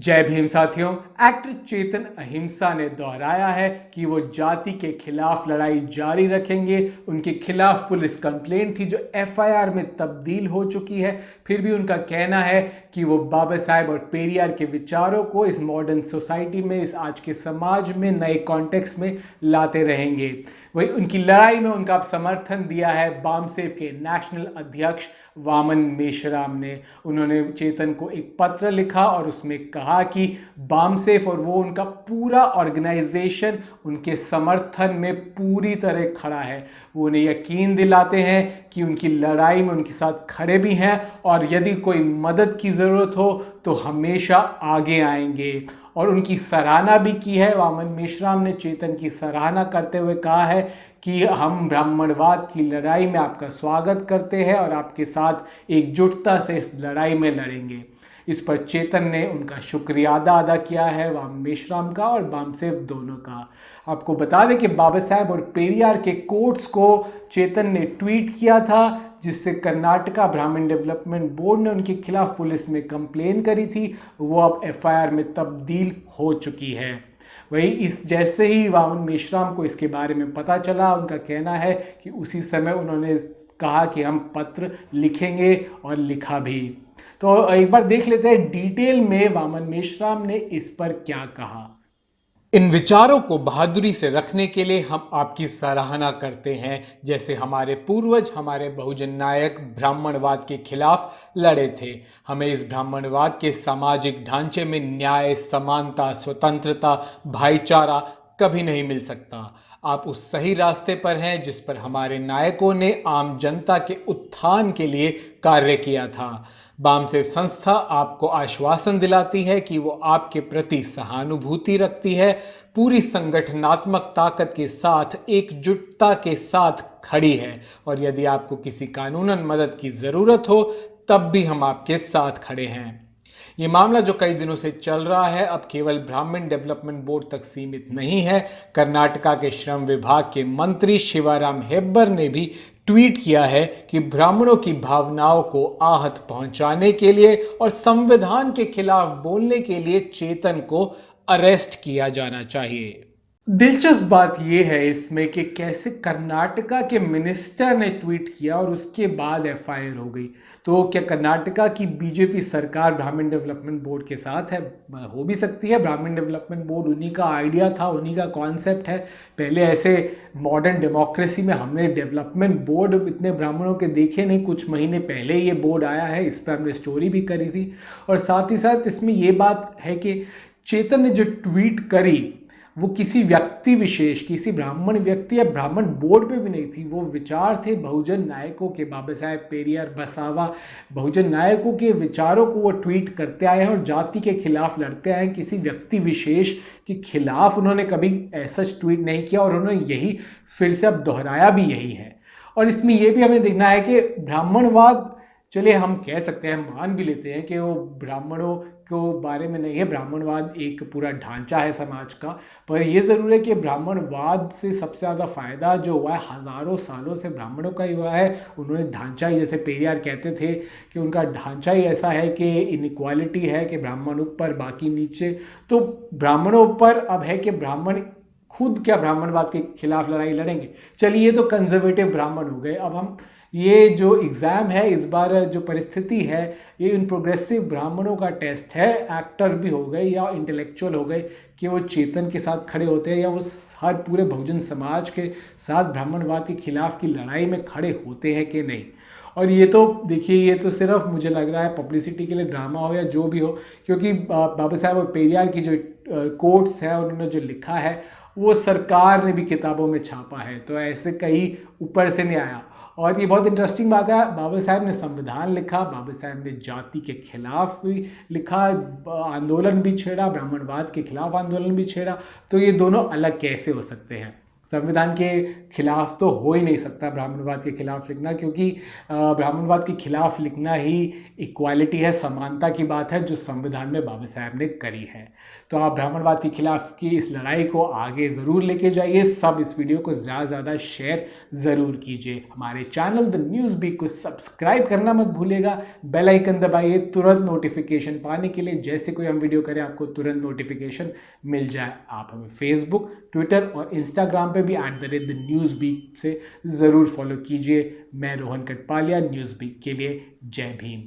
जय भीम साथियों। एक्टर चेतन अहिंसा ने दोहराया है कि वो जाति के खिलाफ लड़ाई जारी रखेंगे। उनके खिलाफ पुलिस कंप्लेंट थी जो एफआईआर में तब्दील हो चुकी है। फिर भी उनका कहना है कि वो बाबा साहेब और पेरियार के विचारों को इस मॉडर्न सोसाइटी में, इस आज के समाज में नए कॉन्टेक्स्ट में लाते रहेंगे। वही उनकी लड़ाई में उनका समर्थन दिया है बामसेफ के नेशनल अध्यक्ष वामन मेश्राम ने। उन्होंने चेतन को एक पत्र लिखा और उसमें कहा कि बामसेफ और वो उनका पूरा ऑर्गेनाइजेशन उनके समर्थन में पूरी तरह खड़ा है। वो उन्हें यकीन दिलाते हैं कि उनकी लड़ाई में उनके साथ खड़े भी हैं और यदि कोई मदद की ज़रूरत हो तो हमेशा आगे आएंगे। और उनकी सराहना भी की है। वामन मेश्राम ने चेतन की सराहना करते हुए कहा है कि हम ब्राह्मणवाद की लड़ाई में आपका स्वागत करते हैं और आपके साथ एकजुटता से इस लड़ाई में लड़ेंगे। इस पर चेतन ने उनका शुक्रिया अदा किया है, वामन मेश्राम का और बामसेफ दोनों का। आपको बता दें कि बाबा साहेब और पेरियार के कोट्स को चेतन ने ट्वीट किया था, जिससे कर्नाटका ब्राह्मण डेवलपमेंट बोर्ड ने उनके खिलाफ पुलिस में कंप्लेन करी थी। वो अब एफआईआर में तब्दील हो चुकी है। वही इस जैसे ही वामन मेश्राम को इसके बारे में पता चला, उनका कहना है कि उसी समय उन्होंने कहा कि हम पत्र लिखेंगे और लिखा भी। तो एक बार देख लेते हैं डिटेल में वामन मेश्राम ने इस पर क्या कहा। इन विचारों को बहादुरी से रखने के लिए हम आपकी सराहना करते हैं। जैसे हमारे पूर्वज, हमारे बहुजन नायक ब्राह्मणवाद के खिलाफ लड़े थे। हमें इस ब्राह्मणवाद के सामाजिक ढांचे में न्याय, समानता, स्वतंत्रता, भाईचारा कभी नहीं मिल सकता। आप उस सही रास्ते पर हैं जिस पर हमारे नायकों ने आम जनता के उत्थान के लिए कार्य किया था। बामसेफ संस्था आपको आश्वासन दिलाती है कि वो आपके प्रति सहानुभूति रखती है, पूरी संगठनात्मक ताकत के साथ, एकजुटता के साथ खड़ी है और यदि आपको किसी कानूनन मदद की ज़रूरत हो तब भी हम आपके साथ खड़े हैं। ये मामला जो कई दिनों से चल रहा है अब केवल ब्राह्मण डेवलपमेंट बोर्ड तक सीमित नहीं है। कर्नाटका के श्रम विभाग के मंत्री शिवाराम हेब्बर ने भी ट्वीट किया है कि ब्राह्मणों की भावनाओं को आहत पहुंचाने के लिए और संविधान के खिलाफ बोलने के लिए चेतन को अरेस्ट किया जाना चाहिए। दिलचस्प बात यह है इसमें कि कैसे कर्नाटका के मिनिस्टर ने ट्वीट किया और उसके बाद एफआईआर हो गई। तो क्या कर्नाटका की बीजेपी सरकार ब्राह्मण डेवलपमेंट बोर्ड के साथ है? हो भी सकती है। ब्राह्मण डेवलपमेंट बोर्ड उन्हीं का आइडिया था, उन्हीं का कॉन्सेप्ट है। पहले ऐसे मॉडर्न डेमोक्रेसी में हमने डेवलपमेंट बोर्ड इतने ब्राह्मणों के देखे नहीं। कुछ महीने पहले ये बोर्ड आया है, इस पर हमने स्टोरी भी करी थी। और साथ ही साथ इसमें ये बात है कि चेतन ने जो ट्वीट करी वो किसी व्यक्ति विशेष, किसी ब्राह्मण व्यक्ति या ब्राह्मण बोर्ड पे भी नहीं थी। वो विचार थे बहुजन नायकों के, बाबा साहेब, पेरियार, बसावा बहुजन नायकों के विचारों को वो ट्वीट करते आए हैं और जाति के खिलाफ लड़ते आए हैं। किसी व्यक्ति विशेष के खिलाफ उन्होंने कभी ऐसा ट्वीट नहीं किया और उन्होंने यही फिर से अब दोहराया भी यही है। और इसमें यह भी हमें देखना है कि ब्राह्मणवाद, चलिए हम कह सकते हैं, मान भी लेते हैं कि वो ब्राह्मणों को बारे में नहीं है। ब्राह्मणवाद एक पूरा ढांचा है समाज का, पर यह ज़रूर है कि ब्राह्मणवाद से सबसे ज़्यादा फ़ायदा जो हुआ है हज़ारों सालों से ब्राह्मणों का ही हुआ है। उन्होंने ढांचा ही, जैसे पेरियार कहते थे कि उनका ढांचा ही ऐसा है कि इनइक्वालिटी है कि ब्राह्मण ऊपर बाकी नीचे। तो ब्राह्मणों पर अब है कि ब्राह्मण खुद क्या ब्राह्मणवाद के खिलाफ लड़ाई लड़ेंगे। चलिए, ये तो कंजर्वेटिव ब्राह्मण हो गए। अब हम ये जो एग्ज़ाम है इस बार, जो परिस्थिति है, ये इन प्रोग्रेसिव ब्राह्मणों का टेस्ट है। एक्टर भी हो गए या इंटेलेक्चुअल हो गए कि वो चेतन के साथ खड़े होते हैं या वो हर पूरे बहुजन समाज के साथ ब्राह्मणवाद के खिलाफ की लड़ाई में खड़े होते हैं कि नहीं। और ये तो देखिए, ये तो सिर्फ मुझे लग रहा है पब्लिसिटी के लिए ड्रामा हो या जो भी हो, क्योंकि बाबा साहेब और पेरियार की जो कोट्स है, उन्होंने जो लिखा है वो सरकार ने भी किताबों में छापा है। तो ऐसे कहीं ऊपर से नहीं आया। और ये बहुत इंटरेस्टिंग बात है, बाबा साहेब ने संविधान लिखा, बाबा साहेब ने जाति के खिलाफ भी लिखा, आंदोलन भी छेड़ा, ब्राह्मणवाद के खिलाफ आंदोलन भी छेड़ा। तो ये दोनों अलग कैसे हो सकते हैं? संविधान के खिलाफ तो हो ही नहीं सकता ब्राह्मणवाद के खिलाफ लिखना, क्योंकि ब्राह्मणवाद के खिलाफ लिखना ही इक्वालिटी है, समानता की बात है जो संविधान में बाबा साहब ने करी है। तो आप ब्राह्मणवाद के खिलाफ की इस लड़ाई को आगे ज़रूर लेके जाइए। सब इस वीडियो को ज़्यादा से ज़्यादा शेयर ज़रूर कीजिए। हमारे चैनल द न्यूज़ बीट को सब्सक्राइब करना मत भूलिएगा, बेल आइकन दबाइए तुरंत नोटिफिकेशन पाने के लिए। जैसे कोई हम वीडियो करें आपको तुरंत नोटिफिकेशन मिल जाए। आप हमें फेसबुक, ट्विटर और इंस्टाग्राम पे भी @न्यूज़ बीट से ज़रूर फॉलो कीजिए। मैं रोहन कटपालिया, न्यूज़ बीट के लिए जय भीम।